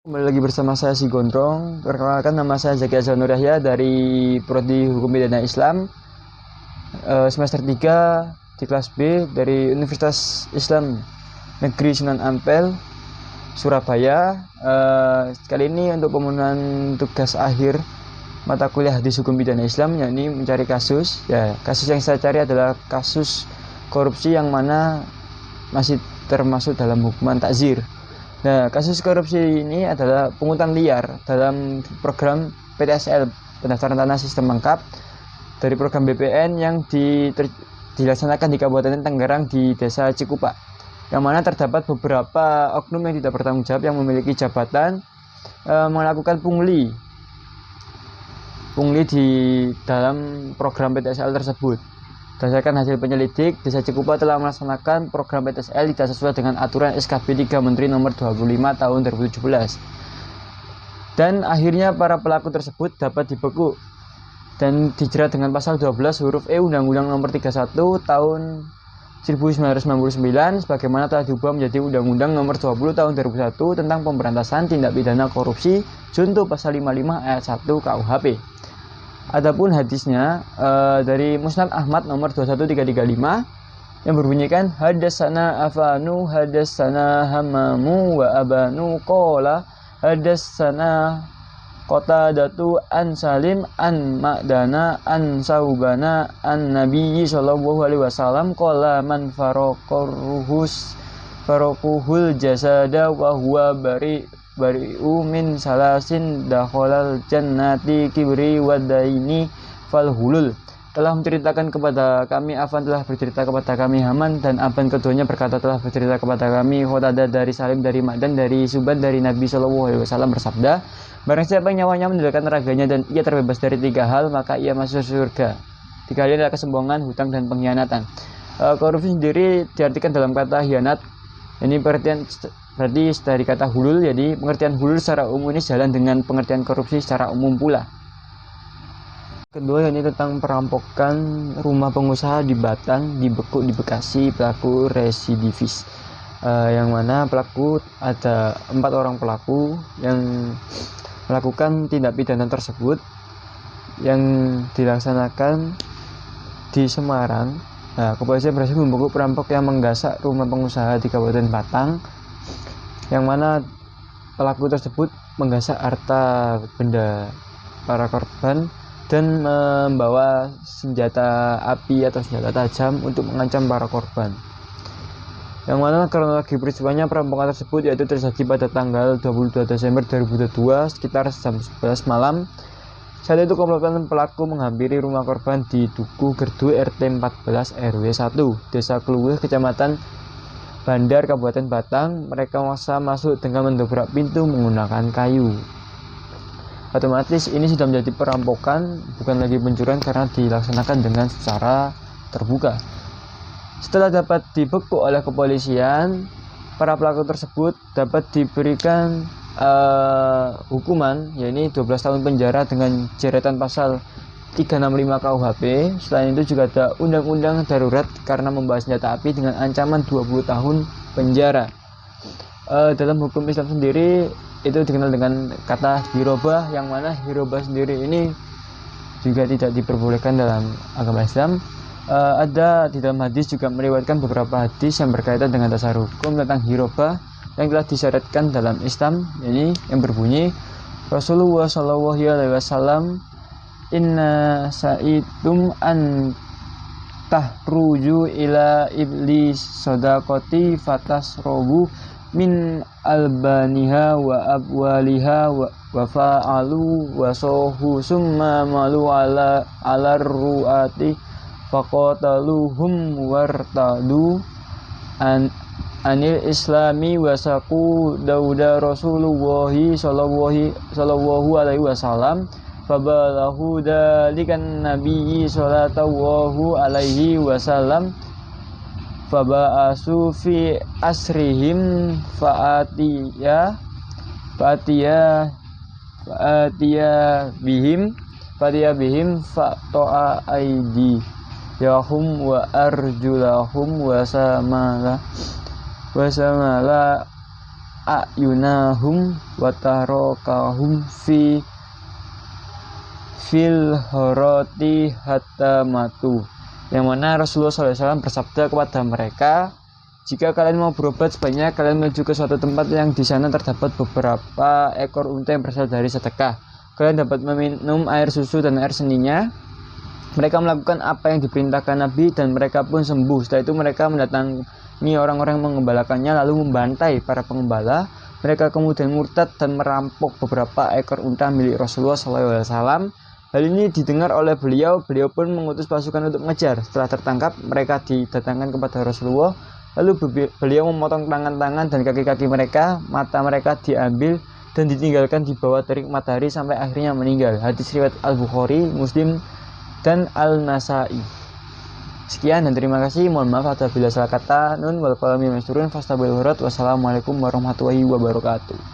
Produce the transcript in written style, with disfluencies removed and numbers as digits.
Kembali lagi bersama saya Si Gondrong. Perkenalkan, nama saya Zaki Azhar Nur Yahya dari Prodi Hukum Pidana Islam semester 3 di kelas B dari Universitas Islam Negeri Sunan Ampel, Surabaya. Kali ini untuk pemenuhan tugas akhir mata kuliah Hadis Hukum Pidana Islam, yakni mencari kasus. Kasus yang saya cari adalah kasus korupsi yang mana masih termasuk dalam hukuman takzir. Nah, kasus korupsi ini adalah pungutan liar dalam program PTSL, pendaftaran tanah sistem lengkap, dari program BPN yang dilaksanakan di Kabupaten Tangerang di Desa Cikupa, yang mana terdapat beberapa oknum yang tidak bertanggung jawab yang memiliki jabatan melakukan pungli di dalam program PTSL tersebut. Berdasarkan hasil penyelidik, Desa Cikupa telah melaksanakan program PTSL tidak sesuai dengan aturan SKB 3 Menteri Nomor 25 Tahun 2017. Dan akhirnya para pelaku tersebut dapat dibekuk dan dijerat dengan pasal 12 huruf E Undang-Undang Nomor 31 Tahun 1999 sebagaimana telah diubah menjadi Undang-Undang Nomor 20 Tahun 2001 tentang pemberantasan tindak pidana korupsi junto pasal 55 ayat 1 KUHP. Adapun hadisnya dari Musnad Ahmad nomor 21335 yang berbunyikan hadatsana afanu hadatsana hamamu wa abanu qala hadatsana Qatadatu an Salim an Ma'dana an Saubana an Nabiyyi sallallahu alaihi wasallam qala man farokuhul jasada wa huwa bari'u min salasin dakhalal jannati kibri wadaini falhulul. Telah menceritakan kepada kami Afan, telah bercerita kepada kami Haman, dan Aban keduanya berkata telah bercerita kepada kami Khotada dari Salim dari Ma'dan dari Suban dari Nabi Shallallahu Alaihi Wasallam bersabda, barang siapa yang nyawanya meninggalkan raganya dan ia terbebas dari 3 hal maka ia masuk surga. 3 hal adalah kesombongan, hutang, dan pengkhianatan. Korupsi sendiri diartikan dalam kata hianat. Ini berarti dari kata hulul, jadi pengertian hulul secara umum ini jalan dengan pengertian korupsi secara umum pula. Kedua, ini tentang perampokan rumah pengusaha di Batang, dibekuk di Bekasi, pelaku residivis. Yang mana pelaku ada 4 orang pelaku yang melakukan tindak pidana tersebut yang dilaksanakan di Semarang. Nah, kepolisian berhasil membekuk perampok yang menggasak rumah pengusaha di Kabupaten Batang, yang mana pelaku tersebut menggasak harta benda para korban dan membawa senjata api atau senjata tajam untuk mengancam para korban. Yang mana kronologi peristiwanya perampokan tersebut yaitu terjadi pada tanggal 22 Desember 2022 sekitar jam 11 malam. Saat itu komplotan pelaku menghampiri rumah korban di Dukuh Gerdu RT 14 RW 1 Desa Kluweh Kecamatan Bandar Kabupaten Batang. Mereka memaksa masuk dengan mendobrak pintu menggunakan kayu. Otomatis ini sudah menjadi perampokan, bukan lagi pencurian karena dilaksanakan dengan secara terbuka. Setelah dapat dibekuk oleh kepolisian, para pelaku tersebut dapat diberikan hukuman, yaitu 12 tahun penjara dengan jeretan pasal 365 KUHP. Selain itu juga ada undang-undang darurat karena membawa senjata api dengan ancaman 20 tahun penjara. Dalam hukum Islam sendiri itu dikenal dengan kata hirobah, yang mana hirobah sendiri ini juga tidak diperbolehkan dalam agama Islam. Ada di dalam hadis juga meriwayatkan beberapa hadis yang berkaitan dengan dasar hukum tentang hirobah yang telah disyariatkan dalam Islam. Ini yang berbunyi Rasulullah Shallallahu Alaihi Wasallam inna sa'itum an tahruju ila iblis sodakoti fatas robu min albaniha wa abwaliha wa fa'alu wa sohu summa malu ala ru'ati faqataluhum wartadu anil islami wasaku dauda Rasulullahi sallallahu alaihi wasallam fabalahu dalikan nabiyyi sallallahu alaihi wasallam faba'asu fi asrihim fa'atiya bihim fa'to'a aidi yahum wa arjulahum wa samala a'yunahum wa tarakahum fil horoti hatta matu. Yang mana Rasulullah SAW bersabda kepada mereka, jika kalian mau berobat sebaiknya kalian menuju ke suatu tempat yang di sana terdapat beberapa ekor unta yang berasal dari sedekah. Kalian dapat meminum air susu dan air seninya. Mereka melakukan apa yang diperintahkan Nabi dan mereka pun sembuh. Setelah itu mereka mendatangi orang-orang yang mengembalakannya lalu membantai para pengembala. Mereka kemudian murtad dan merampok beberapa ekor unta milik Rasulullah SAW. Hal ini didengar oleh beliau pun mengutus pasukan untuk mengejar. Setelah tertangkap, mereka didatangkan kepada Rasulullah. Lalu beliau memotong tangan-tangan dan kaki-kaki mereka, mata mereka diambil dan ditinggalkan di bawah terik matahari sampai akhirnya meninggal. Hadis riwayat Al-Bukhari, Muslim, dan Al-Nasai. Sekian dan terima kasih. Mohon maaf apabila salah kata. Nun wal qalami masturun fastabil hurat. Wassalamualaikum warahmatullahi wabarakatuh.